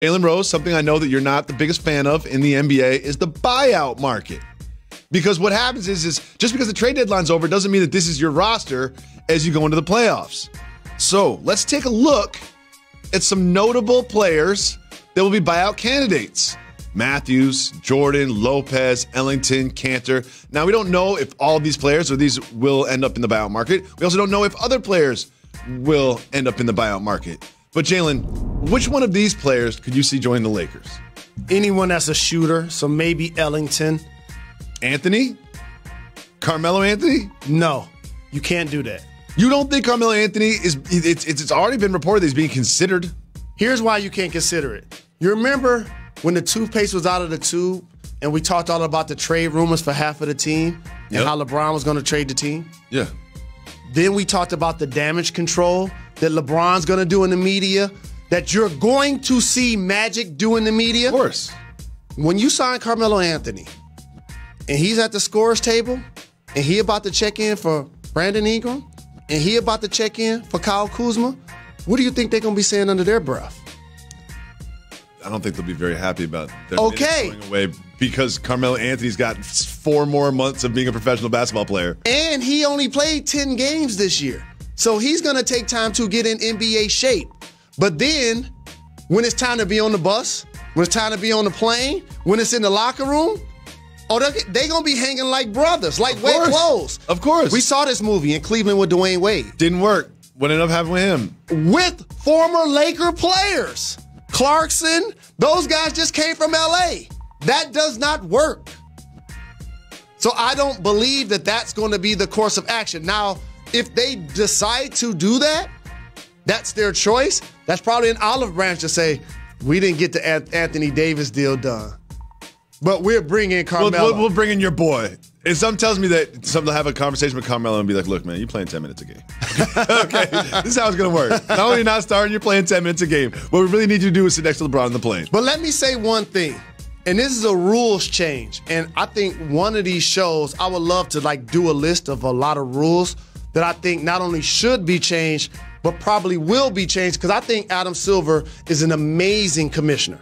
Jalen Rose, something I know that you're not the biggest fan of in the NBA is the buyout market. Because what happens is just because the trade deadline's over doesn't mean that this is your roster as you go into the playoffs. So let's take a look at some notable players that will be buyout candidates. Matthews, Jordan, Lopez, Ellington, Cantor. Now, we don't know if all these players or these will end up in the buyout market. We also don't know if other players will end up in the buyout market. But Jalen, which one of these players could you see join the Lakers? Anyone that's a shooter, so maybe Ellington. Anthony? Carmelo Anthony? No, you can't do that. You don't think Carmelo Anthony is, it's already been reported that he's being considered? Here's why you can't consider it. You remember when the toothpaste was out of the tube and we talked all about the trade rumors for half of the team and how LeBron was going to trade the team? Yeah. Then we talked about the damage control that LeBron's going to do in the media, that you're going to see Magic do in the media. Of course. When you sign Carmelo Anthony and he's at the scorer's table and he about to check in for Brandon Ingram and he about to check in for Kyle Kuzma, what do you think they're going to be saying under their breath? I don't think they'll be very happy about their minutes going away because Carmelo Anthony's got 4 more months of being a professional basketball player. And he only played 10 games this year. So he's going to take time to get in NBA shape. But then when it's time to be on the bus, when it's time to be on the plane, when it's in the locker room, they're going to be hanging like brothers, like way close. Of course. We saw this movie in Cleveland with Dwayne Wade. Didn't work. What ended up happening with him? With former Laker players. Clarkson, those guys just came from LA. That does not work. So I don't believe that that's going to be the course of action. Now, if they decide to do that, that's their choice. That's probably an olive branch to say, we didn't get the Anthony Davis deal done, but we're bringing Carmelo. We'll bring in your boy. And something tells me that something will have a conversation with Carmelo and be like, look, man, you're playing 10 minutes a game. Okay, this is how it's going to work. Not only are you not starting, you're playing 10 minutes a game. What we really need you to do is sit next to LeBron on the plane. But let me say one thing, and this is a rules change. And I think one of these shows, I would love to do a list of a lot of rules that I think not only should be changed, but probably will be changed, because I think Adam Silver is an amazing commissioner.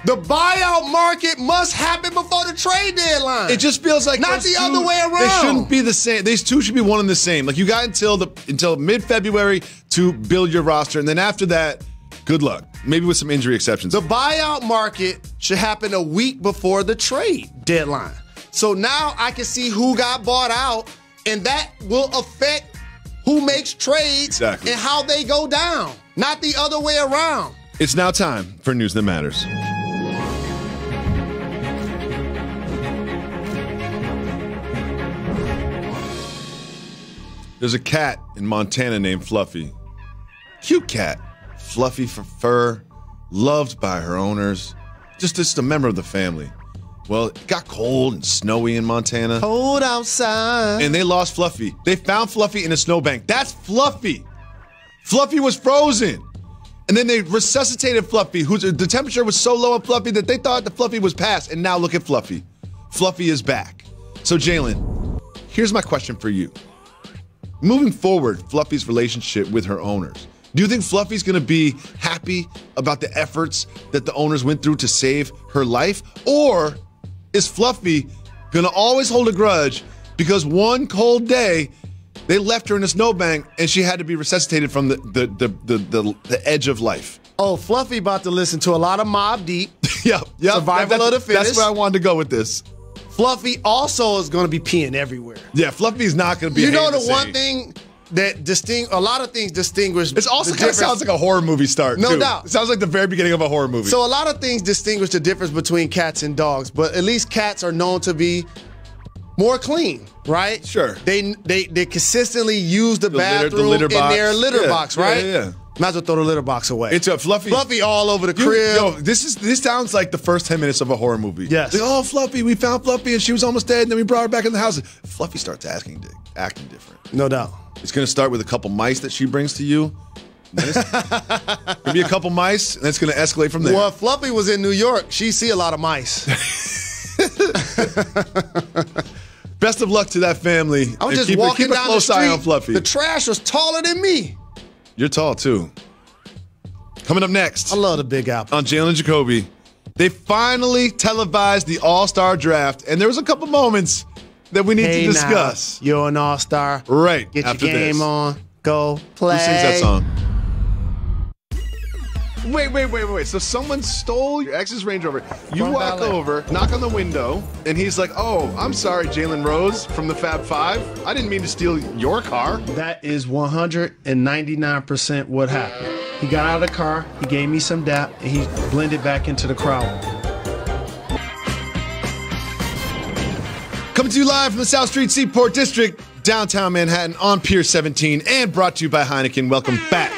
The buyout market must happen before the trade deadline. It just feels like not the other way around. They shouldn't be the same. These two should be one and the same. Like, you got until mid-February to build your roster, and then after that, good luck. Maybe with some injury exceptions. The buyout market should happen a week before the trade deadline. So now I can see who got bought out, and that will affect who makes trades and how they go down, not the other way around. It's now time for News That Matters. There's a cat in Montana named Fluffy. Cute cat. Fluffy for fur, loved by her owners. Just a member of the family. Well, it got cold and snowy in Montana. Cold outside. And they lost Fluffy. They found Fluffy in a snowbank. That's Fluffy. Fluffy was frozen. And then they resuscitated Fluffy, the temperature was so low on Fluffy that they thought the Fluffy was past. And now look at Fluffy. Fluffy is back. So, Jalen, here's my question for you. Moving forward, Fluffy's relationship with her owners. Do you think Fluffy's going to be happy about the efforts that the owners went through to save her life? Or is Fluffy going to always hold a grudge because one cold day they left her in a snowbank and she had to be resuscitated from the edge of life? Oh, Fluffy about to listen to a lot of Mobb Deep. Yep. Survival of the fittest. That's where I wanted to go with this. Fluffy also is going to be peeing everywhere. Yeah, Fluffy's not going to be. You know the one thing that a lot of things distinguish. It also kind of sounds like a horror movie start. No too. doubt. It sounds like the very beginning of a horror movie. So a lot of things distinguish the difference between cats and dogs, but at least cats are known to be more clean, right? Sure. They consistently use the bathroom in their litter box, right? Yeah. Might as well throw the litter box away. It's a Fluffy all over the crib. Yo, this sounds like the first 10 minutes of a horror movie. Yes. Like, oh, Fluffy, we found Fluffy and she was almost dead, and then we brought her back in the house. Fluffy starts acting different. No doubt. It's going to start with a couple mice that she brings to you. Maybe a couple mice, and it's going to escalate from there. Well, if Fluffy was in New York, she'd see a lot of mice. Best of luck to that family. I was just walking down the street. Eye on Fluffy. The trash was taller than me. You're tall, too. Coming up next. I love the Big Apple. On Jalen Jacoby, they finally televised the All-Star Draft, and there was a couple moments that we need to discuss. Now, you're an All-Star. Right. Get your game on. Go play. Who sings that song? Wait. So someone stole your ex's Range Rover. You walk over, knock on the window, and he's like, oh, I'm sorry, Jalen Rose from the Fab Five. I didn't mean to steal your car. That is 199% what happened. He got out of the car, he gave me some dap, and he blended back into the crowd. Coming to you live from the South Street Seaport District, downtown Manhattan, on Pier 17, and brought to you by Heineken. Welcome back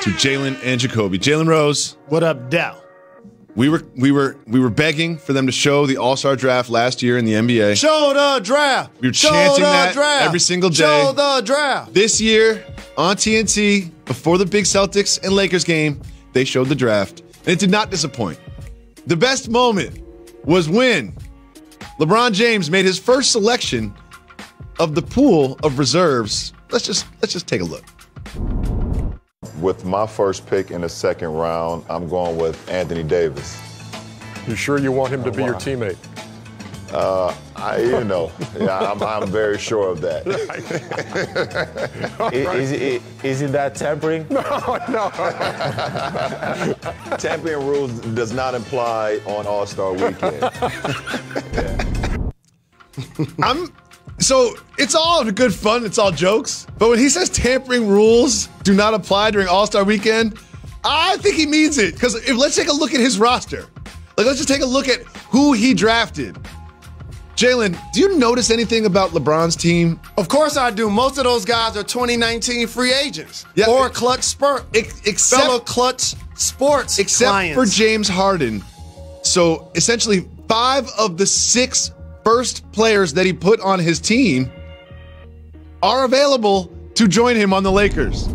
to Jalen and Jacoby. Jalen Rose. What up, Dow? We were begging for them to show the All-Star Draft last year in the NBA. Show the draft. We were chanting that every single day. Show the draft. This year on TNT, before the big Celtics and Lakers game, they showed the draft, and it did not disappoint. The best moment was when LeBron James made his first selection of the pool of reserves. Let's just take a look. With my first pick in the second round, I'm going with Anthony Davis. You sure you want him to be your teammate? I'm very sure of that. Isn't that tampering? No. Tampering rules does not apply on All-Star Weekend. So it's all good fun, it's all jokes, but when he says tampering rules do not apply during All-Star Weekend, I think he means it. Because let's take a look at his roster. Let's just take a look at who he drafted. Jalen, do you notice anything about LeBron's team? Of course I do. Most of those guys are 2019 free agents. Yeah, or fellow Clutch Sports except clients. For James Harden. So essentially 5 of the 6 first players that he put on his team are available to join him on the Lakers.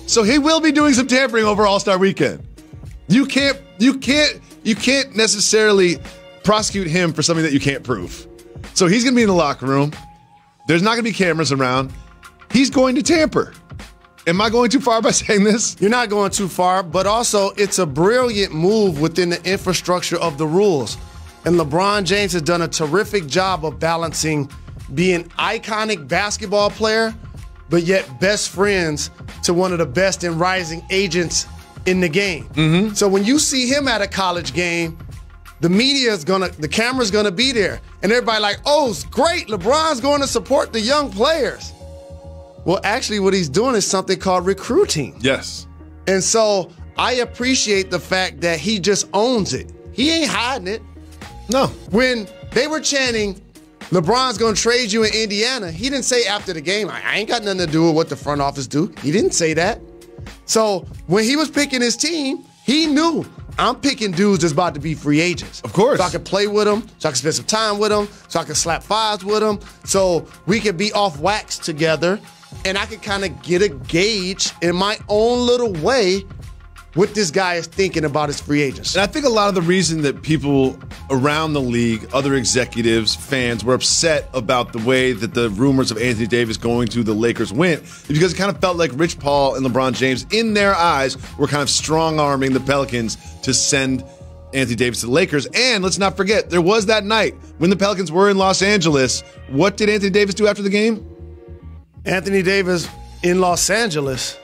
So he will be doing some tampering over All-Star Weekend. You can't necessarily prosecute him for something that you can't prove. So he's going to be in the locker room. There's not going to be cameras around. He's going to tamper. Am I going too far by saying this? You're not going too far, but also it's a brilliant move within the infrastructure of the rules. And LeBron James has done a terrific job of balancing being iconic basketball player, but yet best friends to one of the best and rising agents in the game. Mm-hmm. So when you see him at a college game, the camera's gonna be there. And everybody like, oh, it's great, LeBron's going to support the young players. Well, actually what he's doing is something called recruiting. Yes. And so I appreciate the fact that he just owns it. He ain't hiding it. No. When they were chanting, LeBron's going to trade you in Indiana, he didn't say after the game, I ain't got nothing to do with what the front office do. He didn't say that. So when he was picking his team, he knew, I'm picking dudes that's about to be free agents. Of course. So I can play with them, so I can spend some time with them, so I can slap fives with them, so we can be off wax together, and I can kind of get a gauge in my own little way what this guy is thinking about his free agents. And I think a lot of the reason that people around the league, other executives, fans, were upset about the way that the rumors of Anthony Davis going to the Lakers went is because it kind of felt like Rich Paul and LeBron James, in their eyes, were kind of strong-arming the Pelicans to send Anthony Davis to the Lakers. And let's not forget, there was that night when the Pelicans were in Los Angeles. What did Anthony Davis do after the game? Anthony Davis in Los Angeles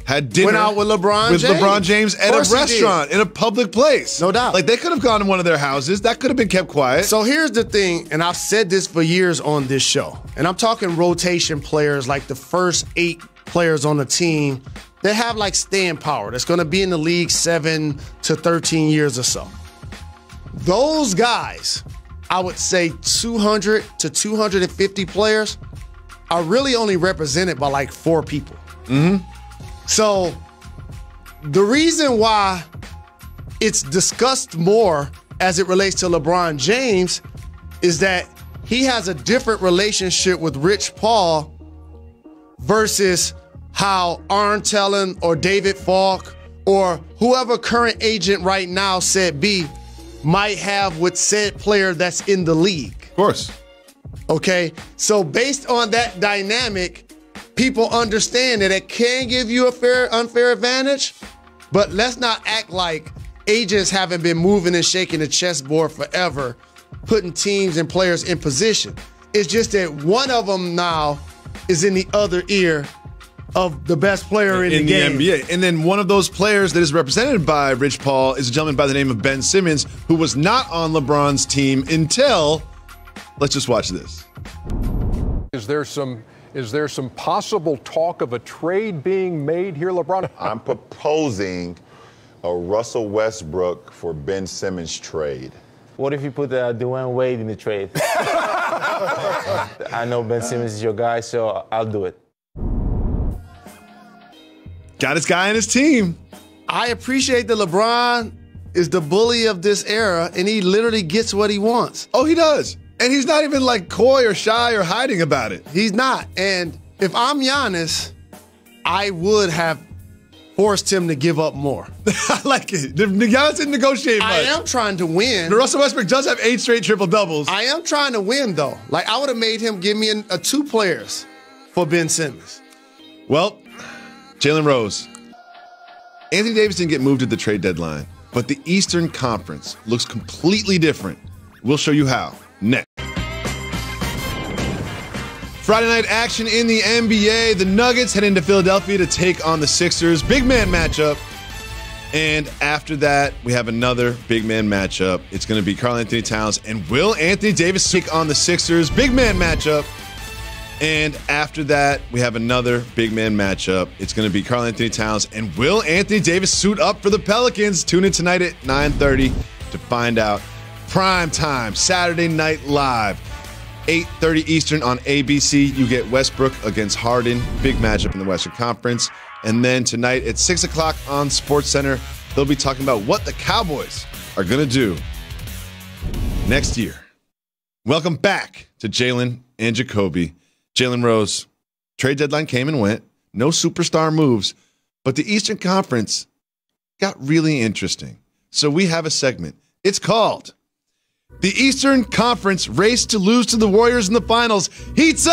had dinner went out with LeBron James at a restaurant in a public place. No doubt. Like, they could have gone to one of their houses. That could have been kept quiet. So here's the thing, and I've said this for years on this show, and I'm talking rotation players, like the first 8 players on the team that have like staying power, that's going to be in the league 7 to 13 years or so. Those guys, I would say 200 to 250 players, are really only represented by like 4 people. Mm-hmm. So the reason why it's discussed more as it relates to LeBron James is that he has a different relationship with Rich Paul versus how Arn Tellin or David Falk or whoever current agent right now said be might have with said player that's in the league. Of course. Okay, so based on that dynamic, people understand that it can give you a unfair advantage, But let's not act like agents haven't been moving and shaking the chessboard forever, putting teams and players in position. It's just that one of them now is in the other ear of the best player in the game. NBA. And then one of those players that is represented by Rich Paul is a gentleman by the name of Ben Simmons, who was not on LeBron's team until, let's just watch this. Is there some possible talk of a trade being made here, LeBron? I'm proposing a Russell Westbrook for Ben Simmons trade. What if you put Dwayne Wade in the trade? I know Ben Simmons is your guy, so I'll do it. Got his guy in his team. I appreciate that LeBron is the bully of this era, and he literally gets what he wants. Oh, he does. And he's not even like coy or shy or hiding about it. He's not. And if I'm Giannis, I would have forced him to give up more. I like it. The Giannis didn't negotiate much. I am trying to win. Russell Westbrook does have 8 straight triple-doubles. I am trying to win, though. Like, I would have made him give me a 2 players for Ben Simmons. Well, Jalen Rose. Anthony Davis didn't get moved at the trade deadline, but the Eastern Conference looks completely different. We'll show you how next. Friday night action in the NBA. The Nuggets head into Philadelphia to take on the Sixers. Big man matchup. And after that, we have another big man matchup. It's going to be Karl Anthony Towns and will Anthony Davis take on the Sixers. Big man matchup. And after that, we have another big man matchup. It's going to be Karl Anthony Towns and will Anthony Davis suit up for the Pelicans? Tune in tonight at 9:30 to find out. Prime time, Saturday Night Live. 8:30 Eastern on ABC. You get Westbrook against Harden. Big matchup in the Western Conference. And then tonight at 6 o'clock on SportsCenter, they'll be talking about what the Cowboys are going to do next year. Welcome back to Jalen and Jacoby. Jalen Rose, trade deadline came and went. No superstar moves. But the Eastern Conference got really interesting. So we have a segment. It's called The Eastern Conference Race to Lose to the Warriors in the Finals Heats Up.